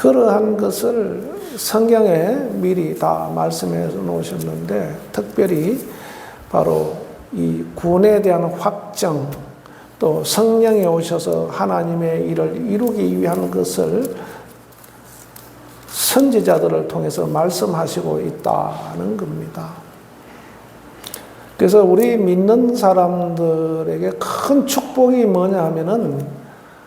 그러한 것을 성경에 미리 다 말씀해 놓으셨는데, 특별히 바로 이 구원에 대한 확정, 또 성령이 오셔서 하나님의 일을 이루기 위한 것을 선지자들을 통해서 말씀하시고 있다는 겁니다. 그래서 우리 믿는 사람들에게 큰 축복이 뭐냐 하면은,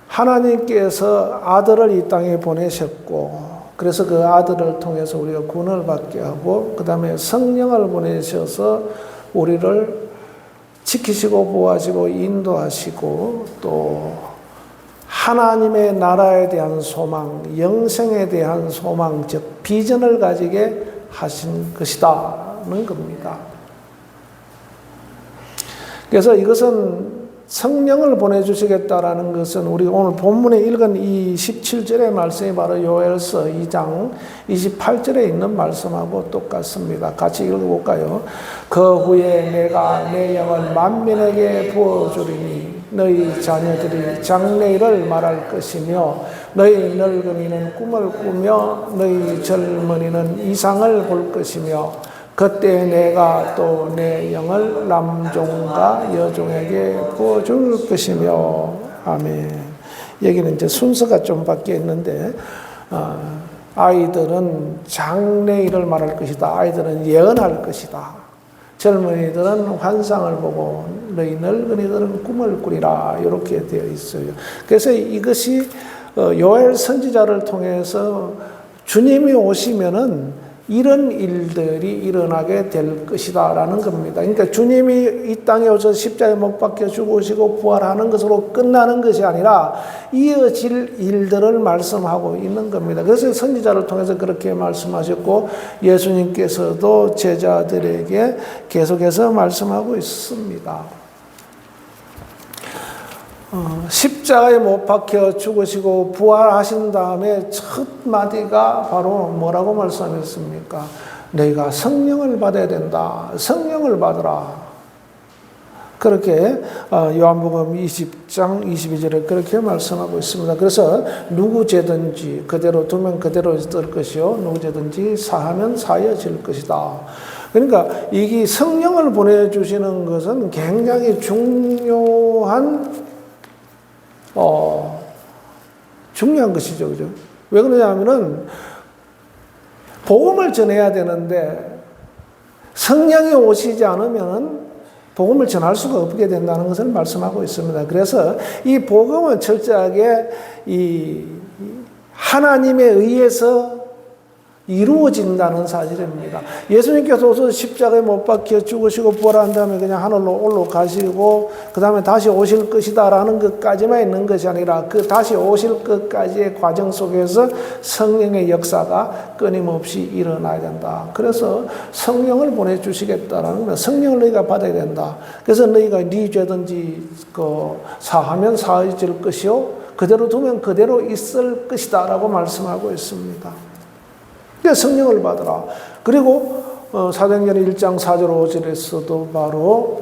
하나님께서 아들을 이 땅에 보내셨고, 그래서 그 아들을 통해서 우리가 구원을 받게 하고, 그 다음에 성령을 보내셔서 우리를 지키시고 보호하시고 인도하시고, 또 하나님의 나라에 대한 소망, 영생에 대한 소망, 즉 비전을 가지게 하신 것이다는 겁니다. 그래서 이것은 성령을 보내주시겠다라는 것은 우리 오늘 본문에 읽은 이 17절의 말씀이 바로 요엘서 2장 28절에 있는 말씀하고 똑같습니다. 같이 읽어볼까요? 그 후에 내가 내 영을 만민에게 부어주리니 너희 자녀들이 장래일을 말할 것이며 너희 늙은이는 꿈을 꾸며 너희 젊은이는 이상을 볼 것이며 그때 내가 또 내 영을 남종과 여종에게 부어줄 것이며. 아멘. 여기는 이제 순서가 좀 바뀌어 있는데, 아이들은 장래일을 말할 것이다. 아이들은 예언할 것이다. 젊은이들은 환상을 보고 너희 늙은이들은 꿈을 꾸리라. 이렇게 되어 있어요. 그래서 이것이 요엘 선지자를 통해서 주님이 오시면은 이런 일들이 일어나게 될 것이다 라는 겁니다. 그러니까 주님이 이 땅에 오셔서 십자가에 못 박혀 죽으시고 부활하는 것으로 끝나는 것이 아니라 이어질 일들을 말씀하고 있는 겁니다. 그래서 선지자를 통해서 그렇게 말씀하셨고, 예수님께서도 제자들에게 계속해서 말씀하고 있습니다. 십자가에 못 박혀 죽으시고 부활하신 다음에 첫 마디가 바로 뭐라고 말씀하셨습니까? 너희가 성령을 받아야 된다. 성령을 받으라. 그렇게 요한복음 20장 22절에 그렇게 말씀하고 있습니다. 그래서 누구 죄든지 그대로 두면 그대로 될 것이요 누구 죄든지 사하면 사여질 것이다. 그러니까 이게 성령을 보내주시는 것은 굉장히 중요한 것이죠. 그죠? 왜 그러냐면은, 복음을 전해야 되는데, 성령이 오시지 않으면 복음을 전할 수가 없게 된다는 것을 말씀하고 있습니다. 그래서 이 복음은 철저하게 이 하나님에 의해서 이루어진다는 사실입니다. 예수님께서 오셔서 십자가에 못 박혀 죽으시고 부활한 다음에 그냥 하늘로 올라가시고 그 다음에 다시 오실 것이다 라는 것까지만 있는 것이 아니라 그 다시 오실 것까지의 과정 속에서 성령의 역사가 끊임없이 일어나야 된다. 그래서 성령을 보내주시겠다라는 거예요. 성령을 너희가 받아야 된다. 그래서 너희가 네 죄든지 사하면 사해질 것이요 그대로 두면 그대로 있을 것이다 라고 말씀하고 있습니다. 성령을 받으라. 그리고 사도행전 1장 4절 5절에서도 바로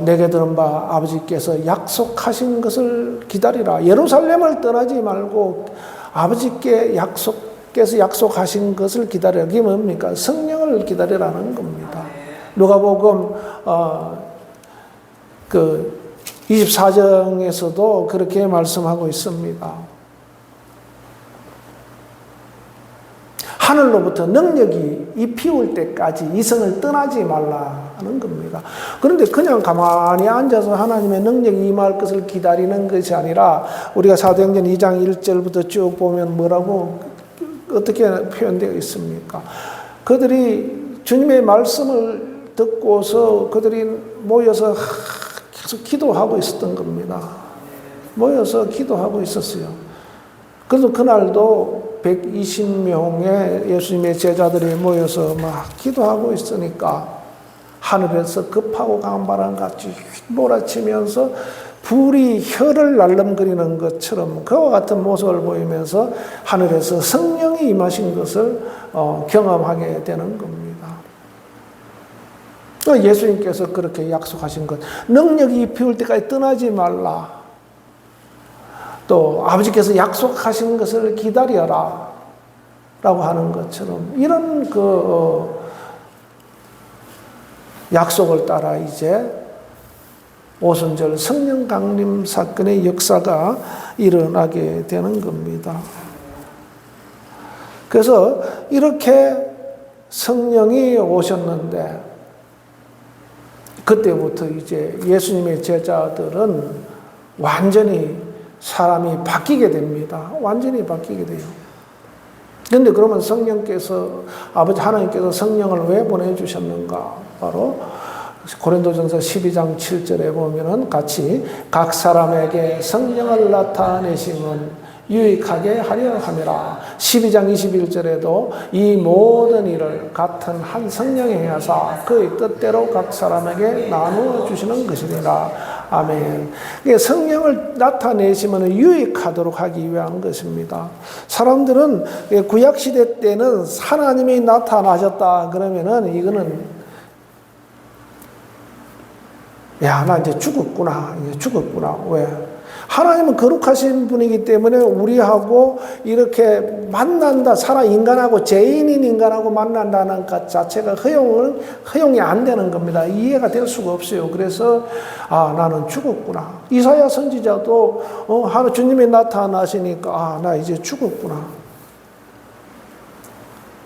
내게 들은 바 아버지께서 약속하신 것을 기다리라. 예루살렘을 떠나지 말고 아버지께 께서 약속하신 것을 기다리라. 그게 뭡니까? 성령을 기다리라는 겁니다. 누가복음 24장에서도 그렇게 말씀하고 있습니다. 하늘로부터 능력이 입히올 때까지 이성을 떠나지 말라 하는 겁니다. 그런데 그냥 가만히 앉아서 하나님의 능력이 임할 것을 기다리는 것이 아니라 우리가 사도행전 2장 1절부터 쭉 보면 뭐라고 어떻게 표현되어 있습니까? 그들이 주님의 말씀을 듣고서 그들이 모여서 계속 기도하고 있었던 겁니다. 모여서 기도하고 있었어요. 그래서 그날도 120명의 예수님의 제자들이 모여서 막 기도하고 있으니까 하늘에서 급하고 강한 바람같이 휘몰아치면서 불이 혀를 날름거리는 것처럼 그와 같은 모습을 보이면서 하늘에서 성령이 임하신 것을 경험하게 되는 겁니다. 예수님께서 그렇게 약속하신 것, 능력이 피울 때까지 떠나지 말라. 또 아버지께서 약속하신 것을 기다려라. 하는 것처럼 이런 약속을 따라 이제 오순절 성령 강림 사건의 역사가 일어나게 되는 겁니다. 그래서 이렇게 성령이 오셨는데 그때부터 이제 예수님의 제자들은 완전히 사람이 바뀌게 됩니다. 완전히 바뀌게 돼요. 그런데 그러면 성령께서, 아버지 하나님께서 성령을 왜 보내주셨는가? 바로 고린도전서 12장 7절에 보면은 같이 각 사람에게 성령을 나타내심은 유익하게 하려 함이라. 12장 21절에도 이 모든 일을 같은 한 성령이 행하사 그의 뜻대로 각 사람에게 나누어 주시는 것이니라. 아멘. 성령을 나타내시면 유익하도록 하기 위한 것입니다. 사람들은 구약시대 때는 하나님이 나타나셨다 그러면은 이거는 야, 나 이제 죽었구나. 왜? 하나님은 거룩하신 분이기 때문에 우리하고 이렇게 만난다, 인간하고, 죄인인 인간하고 만난다는 것 자체가 허용이 안 되는 겁니다. 이해가 될 수가 없어요. 그래서, 나는 죽었구나. 이사야 선지자도, 주님이 나타나시니까, 나 이제 죽었구나.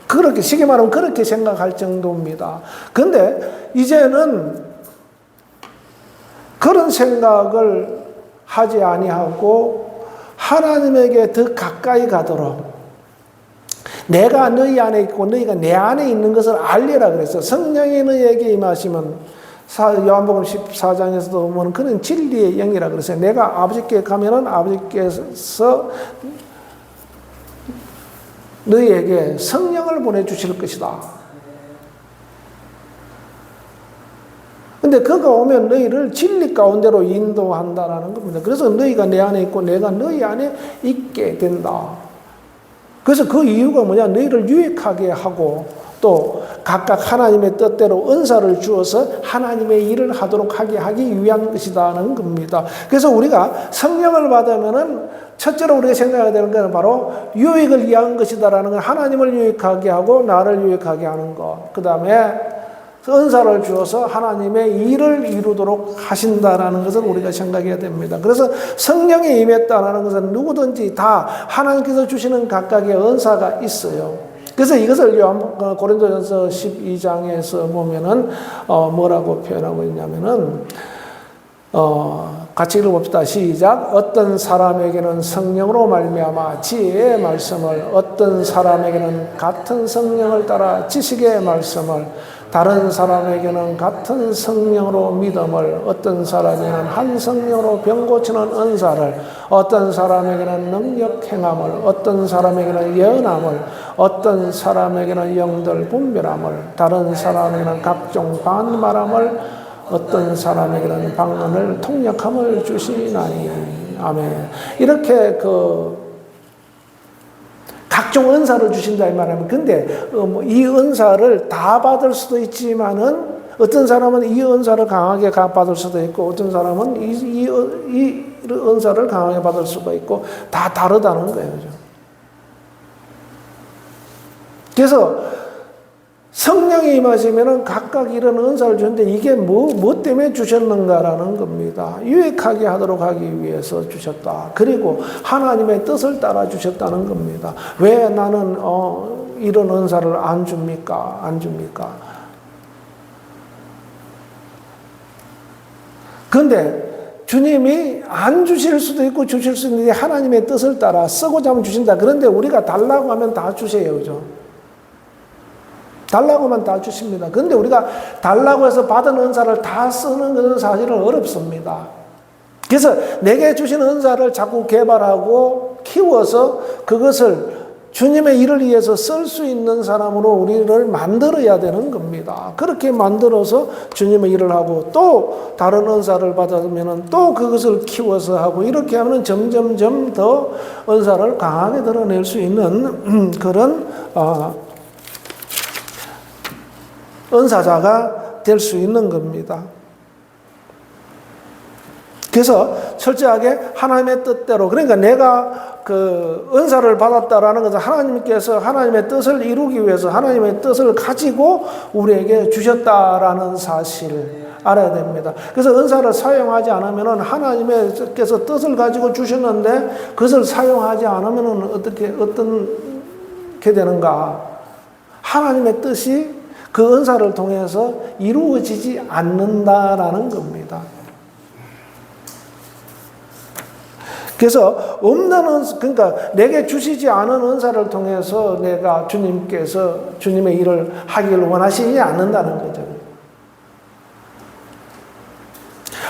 그렇게, 쉽게 말하면 그렇게 생각할 정도입니다. 근데, 이제는 그런 생각을 하지 아니하고 하나님에게 더 가까이 가도록 내가 너희 안에 있고 너희가 내 안에 있는 것을 알리라 그랬어요. 성령이 너희에게 임하시면 요한복음 14장에서도 보면 그는 진리의 영이라 그랬어요. 내가 아버지께 가면은 아버지께서 너희에게 성령을 보내주실 것이다. 근데 그가 오면 너희를 진리 가운데로 인도한다라는 겁니다. 그래서 너희가 내 안에 있고 내가 너희 안에 있게 된다. 그래서 그 이유가 뭐냐? 너희를 유익하게 하고 또 각각 하나님의 뜻대로 은사를 주어서 하나님의 일을 하도록 하기 위한 것이라는 겁니다. 그래서 우리가 성령을 받으면은 첫째로 우리가 생각해야 되는 것은 바로 유익을 위한 것이다라는 건 하나님을 유익하게 하고 나를 유익하게 하는 것. 그 다음에 은사를 주어서 하나님의 일을 이루도록 하신다라는 것을 우리가 생각해야 됩니다. 그래서 성령이 임했다라는 것은 누구든지 다 하나님께서 주시는 각각의 은사가 있어요. 그래서 이것을 고린도전서 12장에서 보면은 뭐라고 표현하고 있냐면은 같이 읽어봅시다. 시작. 어떤 사람에게는 성령으로 말미암아 지혜의 말씀을, 어떤 사람에게는 같은 성령을 따라 지식의 말씀을, 다른 사람에게는 같은 성령으로 믿음을, 어떤 사람에게는 한 성령으로 병 고치는 은사를, 어떤 사람에게는 능력 행함을, 어떤 사람에게는 예언함을, 어떤 사람에게는 영들 분별함을, 다른 사람에게는 각종 반말함을, 어떤 사람에게는 방언을 통역함을 주시나니. 아멘. 이렇게 각종 은사를 주신다 이 말하면, 근데 이 은사를 다 받을 수도 있지만은 어떤 사람은 이 은사를 강하게 받을 수도 있고 어떤 사람은 이 은사를 강하게 받을 수가 있고 다 다르다는 거예요. 그래서 성령이 임하시면은 각각 이런 은사를 주는데 이게 뭐 때문에 주셨는가라는 겁니다. 유익하게 하도록 하기 위해서 주셨다. 그리고 하나님의 뜻을 따라 주셨다는 겁니다. 왜 나는 이런 은사를 안 줍니까? 그런데 주님이 안 주실 수도 있고 주실 수도 있는데 하나님의 뜻을 따라 쓰고자 하면 주신다. 그런데 우리가 달라고 하면 다 주세요. 그죠? 달라고만 다 주십니다. 그런데 우리가 달라고 해서 받은 은사를 다 쓰는 것은 사실은 어렵습니다. 그래서 내게 주신 은사를 자꾸 개발하고 키워서 그것을 주님의 일을 위해서 쓸 수 있는 사람으로 우리를 만들어야 되는 겁니다. 그렇게 만들어서 주님의 일을 하고 또 다른 은사를 받으면 또 그것을 키워서 하고 이렇게 하면 점점점 더 은사를 강하게 드러낼 수 있는 그런 은사자가 될 수 있는 겁니다. 그래서 철저하게 하나님의 뜻대로, 그러니까 내가 그 은사를 받았다라는 것은 하나님께서 하나님의 뜻을 이루기 위해서 하나님의 뜻을 가지고 우리에게 주셨다라는 사실을 알아야 됩니다. 그래서 은사를 사용하지 않으면 하나님께서 뜻을 가지고 주셨는데 그것을 사용하지 않으면 어떻게 되는가? 하나님의 뜻이 그 은사를 통해서 이루어지지 않는다라는 겁니다. 그래서 그러니까 내게 주시지 않은 은사를 통해서 내가 주님께서 주님의 일을 하기를 원하시지 않는다는 거죠.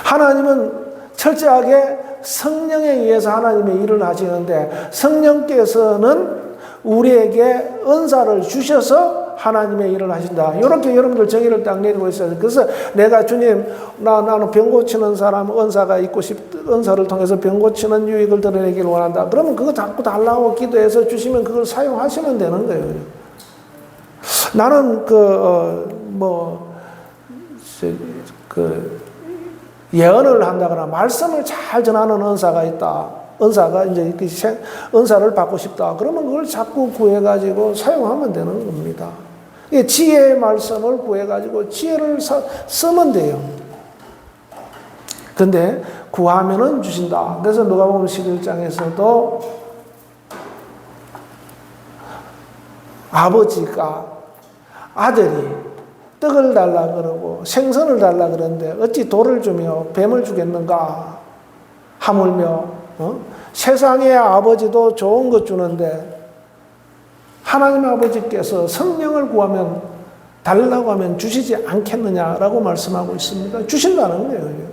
하나님은 철저하게 성령에 의해서 하나님의 일을 하시는데 성령께서는 우리에게 은사를 주셔서 하나님의 일을 하신다. 이렇게 여러분들 정의를 딱 내리고 있어요. 그래서 내가 주님, 나는 병 고치는 사람 은사가 있고 은사를 통해서 병 고치는 유익을 드러내기를 원한다. 그러면 그거 자꾸 달라고 기도해서 주시면 그걸 사용하시면 되는 거예요. 나는 예언을 한다거나 말씀을 잘 전하는 은사가 있다. 은사를 받고 싶다. 그러면 그걸 자꾸 구해가지고 사용하면 되는 겁니다. 지혜의 말씀을 구해가지고 지혜를 쓰면 돼요. 근데 구하면은 주신다. 그래서 누가복음 11장에서도 아버지가 아들이 떡을 달라 그러고 생선을 달라 그러는데 어찌 돌을 주며 뱀을 주겠는가 하물며 세상의 아버지도 좋은 것 주는데 하나님 아버지께서 성령을 구하면 달라고 하면 주시지 않겠느냐라고 말씀하고 있습니다. 주신다는 거예요.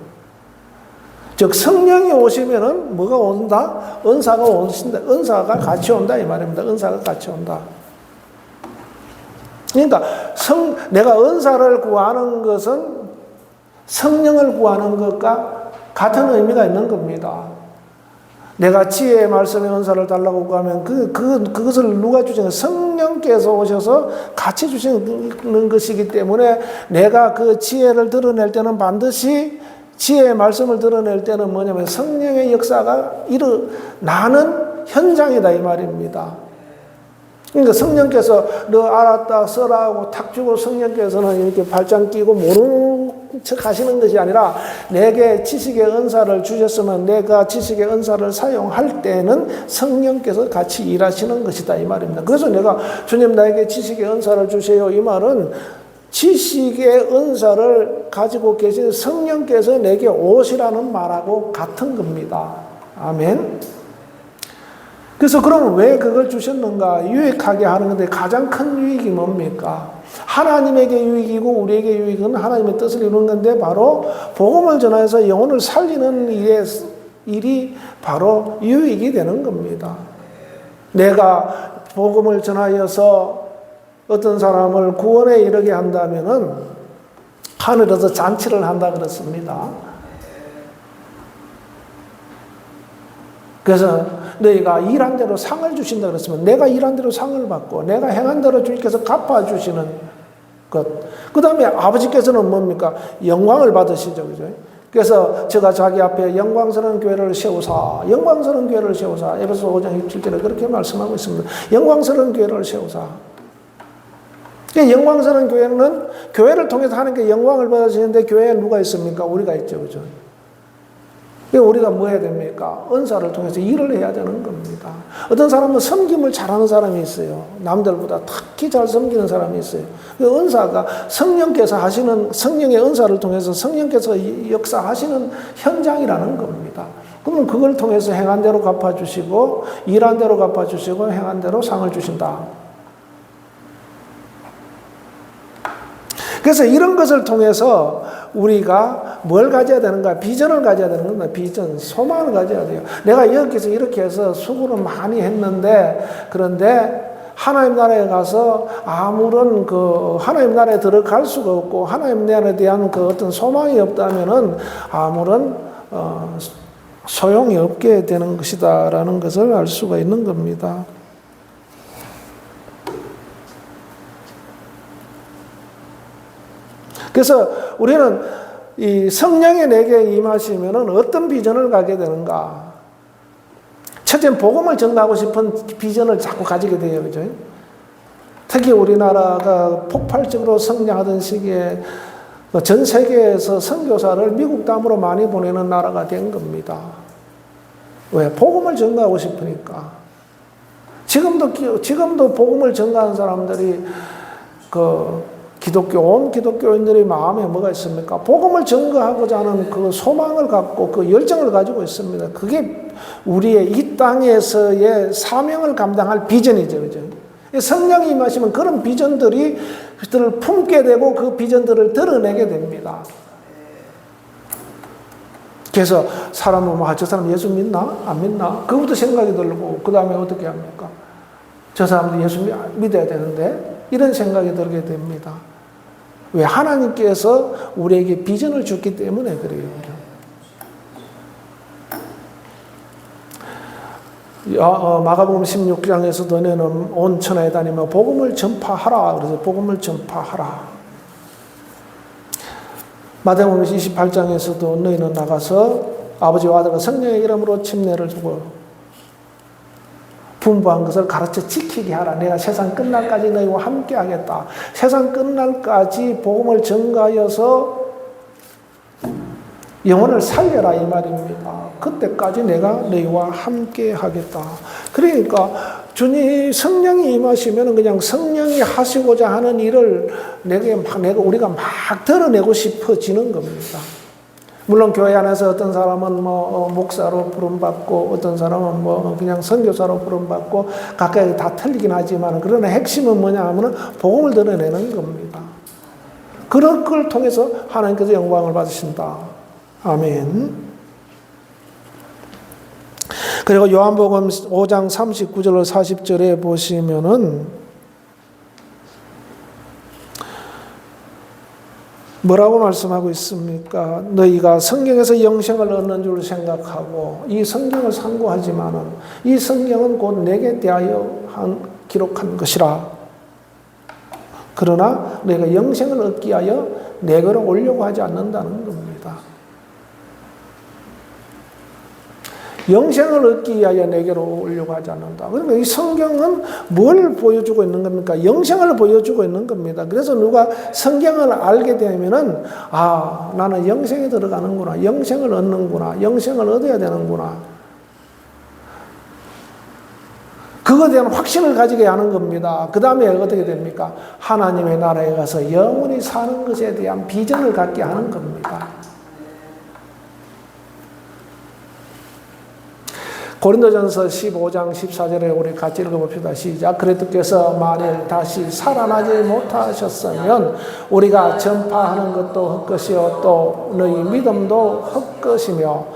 즉 성령이 오시면은 뭐가 온다? 은사가 오신다. 은사가 같이 온다 이 말입니다. 은사가 같이 온다. 그러니까 내가 은사를 구하는 것은 성령을 구하는 것과 같은 의미가 있는 겁니다. 내가 지혜의 말씀의 은사를 달라고 구하면 그것을 누가 주시는 성령께서 오셔서 같이 주시는 것이기 때문에 내가 그 지혜를 드러낼 때는 반드시 지혜의 말씀을 드러낼 때는 뭐냐면 성령의 역사가 일어나는 현장이다 이 말입니다. 그러니까 성령께서 너 알았다 써라 하고 탁 주고 성령께서는 이렇게 발장 끼고 모르는 척 하시는 것이 아니라 내게 지식의 은사를 주셨으면 내가 지식의 은사를 사용할 때는 성령께서 같이 일하시는 것이다 이 말입니다. 그래서 내가 주님 나에게 지식의 은사를 주세요 이 말은 지식의 은사를 가지고 계신 성령께서 내게 오시라는 말하고 같은 겁니다. 아멘. 그래서 그럼 왜 그걸 주셨는가? 유익하게 하는 건데 가장 큰 유익이 뭡니까? 하나님에게 유익이고 우리에게 유익은 하나님의 뜻을 이루는 건데 바로 복음을 전해서 영혼을 살리는 일이 바로 유익이 되는 겁니다. 내가 복음을 전하여서 어떤 사람을 구원에 이르게 한다면은 하늘에서 잔치를 한다 그랬습니다. 그래서 너희가 일한 대로 상을 주신다 그랬으면 내가 일한 대로 상을 받고 내가 행한 대로 주님께서 갚아주시는 것. 그 다음에 아버지께서는 뭡니까? 영광을 받으시죠. 그죠? 그래서 제가 자기 앞에 영광스러운 교회를 세우사 에베소 5장 27절에 그렇게 말씀하고 있습니다. 영광스러운 교회를 세우사. 영광스러운 교회는 교회를 통해서 하나님께 영광을 받으시는데 교회에 누가 있습니까? 우리가 있죠. 그죠? 우리가 뭐 해야 됩니까? 은사를 통해서 일을 해야 되는 겁니다. 어떤 사람은 섬김을 잘하는 사람이 있어요. 남들보다 특히 잘 섬기는 사람이 있어요. 그 은사가 성령께서 하시는 성령의 은사를 통해서 성령께서 역사하시는 현장이라는 겁니다. 그러면 그걸 통해서 행한 대로 갚아주시고 일한 대로 갚아주시고 행한 대로 상을 주신다. 그래서 이런 것을 통해서 우리가 뭘 가져야 되는가? 비전을 가져야 되는 겁니다. 비전, 소망을 가져야 돼요. 내가 여기서 이렇게 해서 수고를 많이 했는데, 그런데 하나님 나라에 가서 아무런 하나님 나라에 들어갈 수가 없고, 하나님 나라에 대한 어떤 소망이 없다면은 아무런, 소용이 없게 되는 것이다라는 것을 알 수가 있는 겁니다. 그래서 우리는 이 성령이 내게 임하시면은 어떤 비전을 가게 되는가? 첫째는 복음을 전가하고 싶은 비전을 자꾸 가지게 돼요. 그죠? 특히 우리나라가 폭발적으로 성장하던 시기에 전 세계에서 선교사를 미국 담으로 많이 보내는 나라가 된 겁니다. 왜? 복음을 전가하고 싶으니까. 지금도 복음을 전가하는 사람들이 온 기독교인들의 마음에 뭐가 있습니까? 복음을 전가하고자 하는 그 소망을 갖고 그 열정을 가지고 있습니다. 그게 우리의 이 땅에서의 사명을 감당할 비전이죠. 그죠? 성령이 임하시면 그런 비전들을 품게 되고 그 비전들을 드러내게 됩니다. 그래서 사람은 저 사람 예수 믿나? 안 믿나? 그것부터 생각이 들고 그 다음에 어떻게 합니까? 저 사람도 예수 믿어야 되는데 이런 생각이 들게 됩니다. 왜? 하나님께서 우리에게 비전을 줬기 때문에 그래요. 마가복음 16장에서도 너는 온 천하에 다니며 복음을 전파하라. 그래서 복음을 전파하라. 마태복음 28장에서도 너희는 나가서 아버지와 아들과 성령의 이름으로 침례를 주고 분부한 것을 가르쳐 지키게 하라. 내가 세상 끝날까지 너희와 함께 하겠다. 세상 끝날까지 복음을 전가하여서 영혼을 살려라 이 말입니다. 그때까지 내가 너희와 함께 하겠다. 그러니까 주님 성령이 임하시면 그냥 성령이 하시고자 하는 일을 우리가 막 드러내고 싶어지는 겁니다. 물론 교회 안에서 어떤 사람은 목사로 부름받고 어떤 사람은 그냥 선교사로 부름받고 각각 다 틀리긴 하지만 그러나 핵심은 뭐냐 하면 복음을 드러내는 겁니다. 그런 걸 통해서 하나님께서 영광을 받으신다. 아멘. 그리고 요한복음 5장 39절 40절에 보시면은 뭐라고 말씀하고 있습니까? 너희가 성경에서 영생을 얻는 줄 생각하고 이 성경을 상고하지만은 이 성경은 곧 내게 대하여 기록한 것이라. 그러나 너희가 영생을 얻기 위하여 내게로 오려고 하지 않는다는 겁니다. 영생을 얻기 위하여 내게로 오려고 하지 않는다. 그러니까 이 성경은 뭘 보여주고 있는 겁니까? 영생을 보여주고 있는 겁니다. 그래서 누가 성경을 알게 되면은 나는 영생에 들어가는구나. 영생을 얻는구나. 영생을 얻어야 되는구나. 그거에 대한 확신을 가지게 하는 겁니다. 그 다음에 어떻게 됩니까? 하나님의 나라에 가서 영원히 사는 것에 대한 비전을 갖게 하는 겁니다. 고린도전서 15장 14절에 우리 같이 읽어봅시다. 시작. 그리스도께서 만일 다시 살아나지 못하셨으면 우리가 전파하는 것도 헛것이요 또 너희 믿음도 헛것이며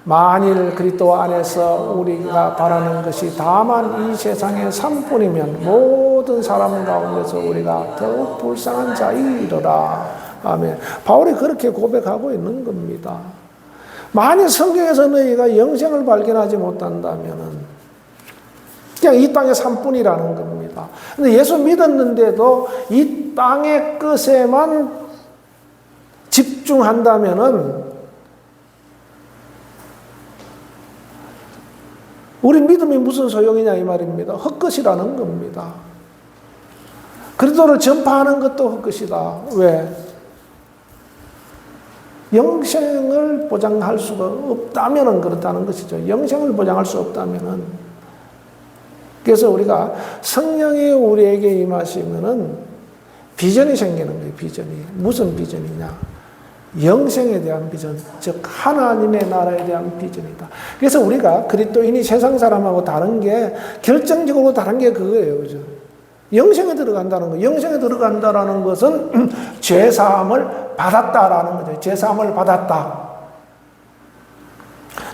만일 그리스도 안에서 우리가 바라는 것이 다만 이 세상의 삶뿐이면 모든 사람 가운데서 우리가 더욱 불쌍한 자이러라. 아멘. 바울이 그렇게 고백하고 있는 겁니다. 만일 성경에서 너희가 영생을 발견하지 못한다면은 그냥 이 땅의 삶뿐이라는 겁니다. 근데 예수 믿었는데도 이 땅의 것에만 집중한다면은 우리 믿음이 무슨 소용이냐 이 말입니다. 헛것이라는 겁니다. 그리스도를 전파하는 것도 헛것이다. 왜? 영생을 보장할 수가 없다면 그렇다는 것이죠. 영생을 보장할 수 없다면. 그래서 우리가 성령이 우리에게 임하시면 비전이 생기는 거예요. 비전이. 무슨 비전이냐? 영생에 대한 비전, 즉 하나님의 나라에 대한 비전이다. 그래서 우리가 그리스도인이 세상 사람하고 다른 게 결정적으로 다른 게 그거예요. 그죠? 영생에 들어간다는 거. 영생에 들어간다라는 것은 죄사함을 받았다라는 거죠. 죄사함을 받았다.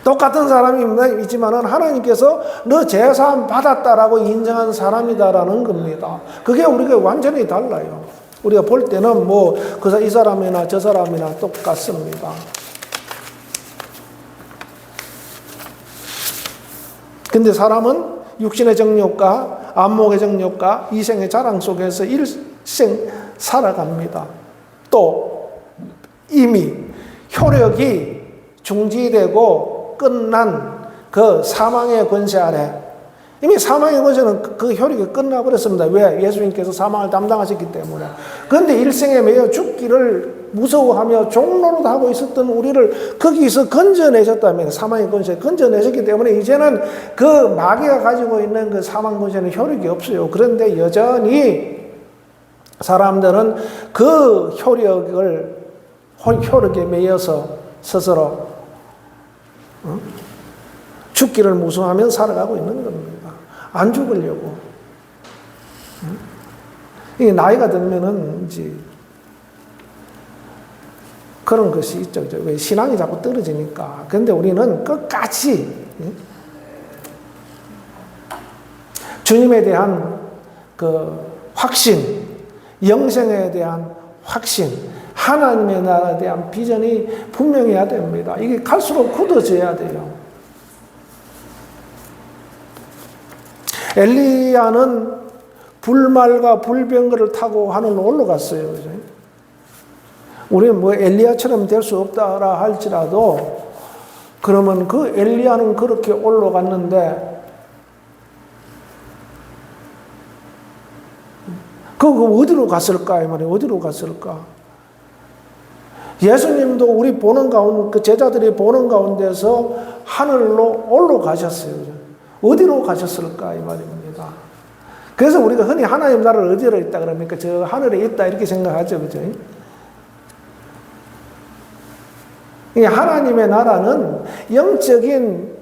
똑같은 사람이지만은 하나님께서 너 죄사함 받았다라고 인정한 사람이다라는 겁니다. 그게 우리가 완전히 달라요. 우리가 볼 때는 이 사람이나 저 사람이나 똑같습니다. 근데 사람은 육신의 정욕과 안목의 정욕과 이생의 자랑 속에서 일생 살아갑니다. 또 이미 효력이 중지되고 끝난 그 사망의 권세 아래, 이미 사망의 권세는 그 효력이 끝나버렸습니다. 왜? 예수님께서 사망을 담당하셨기 때문에. 그런데 일생에 매여 죽기를 무서워하며 종로로 하고 있었던 우리를 거기서 건져내셨다면, 사망의 권세 건져내셨기 때문에 이제는 그 마귀가 가지고 있는 그 사망 권세는 효력이 없어요. 그런데 여전히 사람들은 그 효력에 매여서 스스로 죽기를 무서워하며 살아가고 있는 겁니다. 안 죽으려고. 이 나이가 들면은 이제 그런 것이 있죠. 왜 신앙이 자꾸 떨어지니까. 그런데 우리는 끝까지 주님에 대한 그 확신, 영생에 대한 확신, 하나님의 나라에 대한 비전이 분명해야 됩니다. 이게 갈수록 굳어져야 돼요. 엘리야는 불말과 불병거를 타고 하늘로 올라갔어요. 그죠? 우리는 뭐 엘리야처럼 될 수 없다라 할지라도, 그러면 그 엘리야는 그렇게 올라갔는데, 그 어디로 갔을까? 이 말이에요. 어디로 갔을까? 예수님도 우리 보는 가운데, 그 제자들이 보는 가운데서 하늘로 올라가셨어요. 어디로 가셨을까? 이 말입니다. 그래서 우리가 흔히 하나님 나라를 어디로 있다 그러니까 저 하늘에 있다 이렇게 생각하죠. 그죠? 이 하나님의 나라는 영적인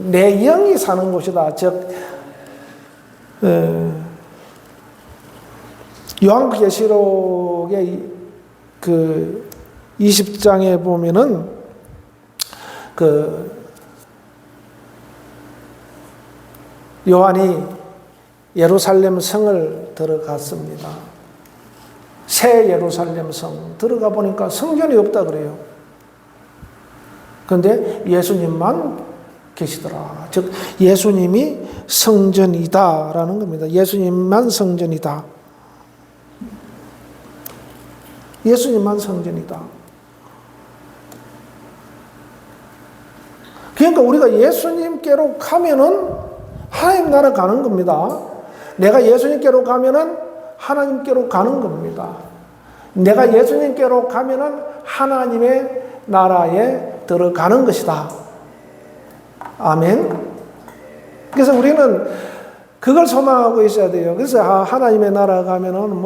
내 영이 사는 곳이다. 즉, 요한계시록의 그 20장에 보면은 요한이 예루살렘 성을 들어갔습니다. 새 예루살렘 성 들어가 보니까 성전이 없다 그래요. 그런데 예수님만 계시더라. 즉 예수님이 성전이다라는 겁니다. 예수님만 성전이다. 예수님만 성전이다. 그러니까 우리가 예수님께로 가면은 하나님 나라 가는 겁니다. 내가 예수님께로 가면은 하나님께로 가는 겁니다. 내가 예수님께로 가면은 하나님의 나라에 들어가는 것이다. 아멘. 그래서 우리는 그걸 소망하고 있어야 돼요. 그래서 하나님의 나라 가면은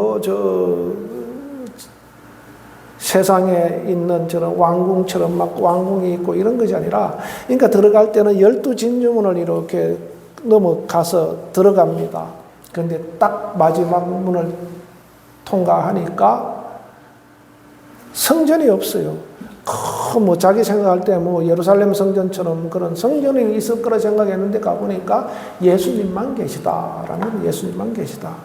세상에 있는 저런 왕궁처럼 막 왕궁이 있고 이런 것이 아니라, 그러니까 들어갈 때는 12진주문을 이렇게 넘어가서 들어갑니다. 그런데 딱 마지막 문을 통과하니까 성전이 없어요. 뭐 자기 생각할 때 뭐 예루살렘 성전처럼 그런 성전이 있을 거라 생각했는데 가보니까 예수님만 계시다라는, 예수님만 계시다.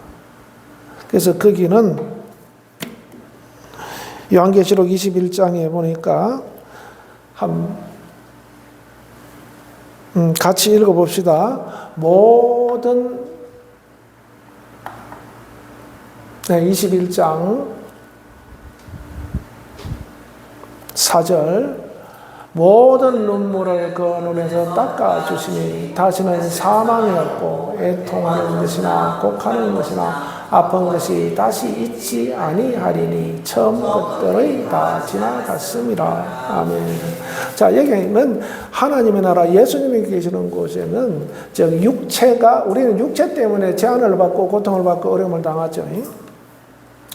그래서 거기는 요한계시록 21장에 보니까 같이 읽어봅시다. 모든 21장 4절, 모든 눈물을 그 눈에서 닦아주시니 다시는 사망이 없고 애통하는 것이나 곡하는 것이나 아픈 것이 다시 있지 아니하리니 처음 것들의 다 지나갔습니다. 아멘. 자, 여기는 하나님의 나라, 예수님이 계시는 곳에는 즉 육체가, 우리는 육체 때문에 제한을 받고 고통을 받고 어려움을 당하죠.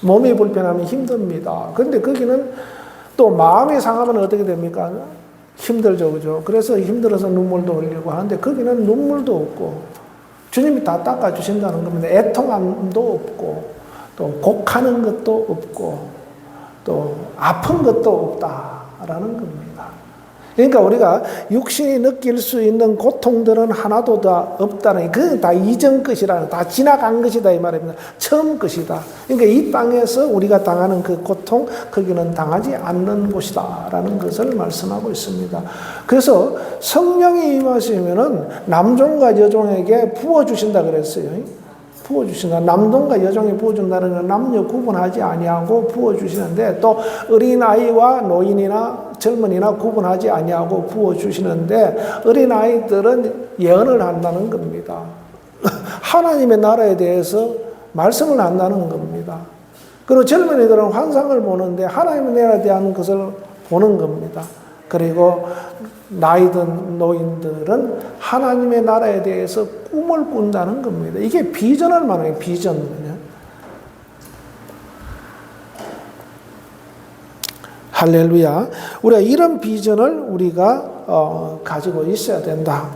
몸이 불편하면 힘듭니다. 그런데 거기는 또 마음이 상하면 어떻게 됩니까? 힘들죠, 그죠? 그래서 힘들어서 눈물도 흘리고 하는데 거기는 눈물도 없고 주님이 다 닦아주신다는 겁니다. 애통함도 없고 또 곡하는 것도 없고 또 아픈 것도 없다라는 겁니다. 그러니까 우리가 육신이 느낄 수 있는 고통들은 하나도 다 없다는, 그건 다 이전 것이라, 다 지나간 것이다 이 말입니다. 처음 것이다. 그러니까 이 땅에서 우리가 당하는 그 고통, 거기는 당하지 않는 곳이다 라는 것을 말씀하고 있습니다. 그래서 성령이 임하시면은 남종과 여종에게 부어주신다 그랬어요. 부어주신다. 남동과 여종이 부어준다는 건 남녀 구분하지 아니하고 부어주시는데, 또 어린아이와 노인이나 젊은이나 구분하지 아니하고 부어주시는데, 어린아이들은 예언을 한다는 겁니다. 하나님의 나라에 대해서 말씀을 한다는 겁니다. 그리고 젊은이들은 환상을 보는데 하나님의 나라에 대한 것을 보는 겁니다. 그리고 나이든 노인들은 하나님의 나라에 대해서 꿈을 꾼다는 겁니다. 이게 비전을 말해요. 비전. 할렐루야. 우리가 이런 비전을 우리가 가지고 있어야 된다.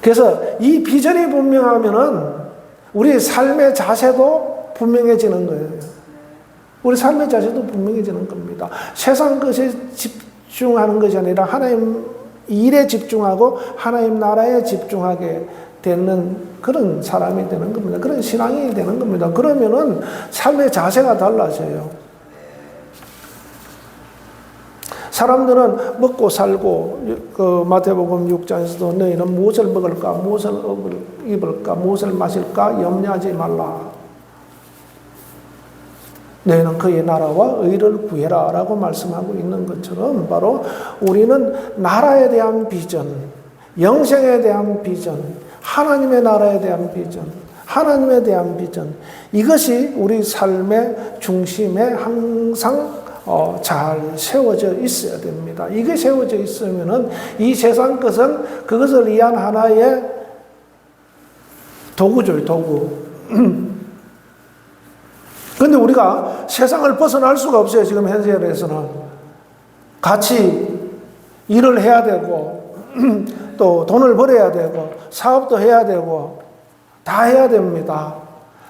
그래서 이 비전이 분명하면은 우리 삶의 자세도 분명해지는 거예요. 우리 삶의 자세도 분명해지는 겁니다. 세상 것에 집중하는 것이 아니라 하나님 일에 집중하고 하나님 나라에 집중하게 되는 그런 사람이 되는 겁니다. 그런 신앙이 되는 겁니다. 그러면은 삶의 자세가 달라져요. 사람들은 먹고 살고, 그 마태복음 6장에서도 너희는 무엇을 먹을까, 무엇을 입을까, 무엇을 마실까 염려하지 말라. 너희는 그의 나라와 의를 구해라 라고 말씀하고 있는 것처럼, 바로 우리는 나라에 대한 비전, 영생에 대한 비전, 하나님의 나라에 대한 비전, 하나님에 대한 비전, 이것이 우리 삶의 중심에 항상 잘 세워져 있어야 됩니다. 이게 세워져 있으면은 이 세상 것은 그것을 위한 하나의 도구죠, 도구. 근데 우리가 세상을 벗어날 수가 없어요. 지금 현실에서는 같이 일을 해야 되고 또 돈을 벌어야 되고 사업도 해야 되고 다 해야 됩니다.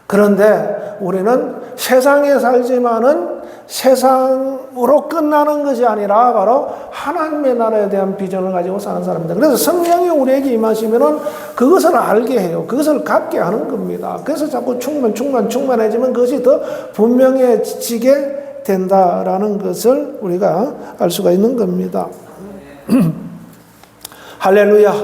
그런데 우리는 세상에 살지만은 세상으로 끝나는 것이 아니라 바로 하나님의 나라에 대한 비전을 가지고 사는 사람입니다. 그래서 성령이 우리에게 임하시면은 그것을 알게 해요. 그것을 갖게 하는 겁니다. 그래서 자꾸 충만해지면 그것이 더 분명해지게 된다라는 것을 우리가 알 수가 있는 겁니다. 할렐루야.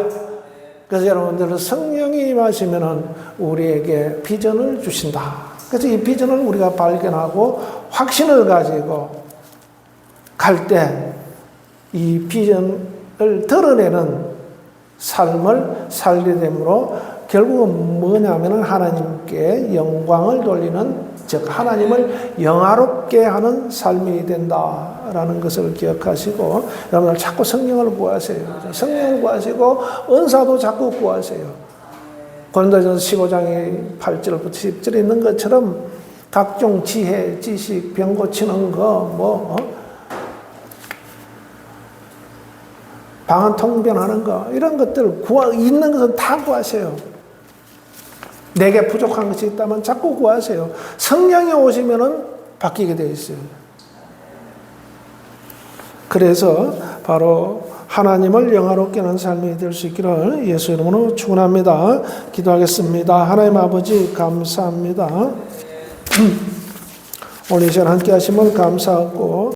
그래서 여러분들 성령이 임하시면은 우리에게 비전을 주신다. 그래서 이 비전을 우리가 발견하고 확신을 가지고 갈 때 이 비전을 드러내는 삶을 살게 되므로 결국은 뭐냐면은 하나님께 영광을 돌리는, 즉 하나님을 영화롭게 하는 삶이 된다라는 것을 기억하시고, 여러분들 자꾸 성령을 구하세요. 성령을 구하시고 은사도 자꾸 구하세요. 고린도전서 15장의 8절부터 10절에 있는 것처럼 각종 지혜, 지식, 병 고치는 거, 방언 통변하는 거, 이런 것들 있는 것은 다 구하세요. 내게 부족한 것이 있다면 자꾸 구하세요. 성령이 오시면은 바뀌게 되어 있어요. 그래서 바로 하나님을 영화롭게 하는 삶이 될 수 있기를 예수 이름으로 축원합니다. 기도하겠습니다. 하나님 아버지 감사합니다. 오늘 이 시간 함께 하심을 감사하고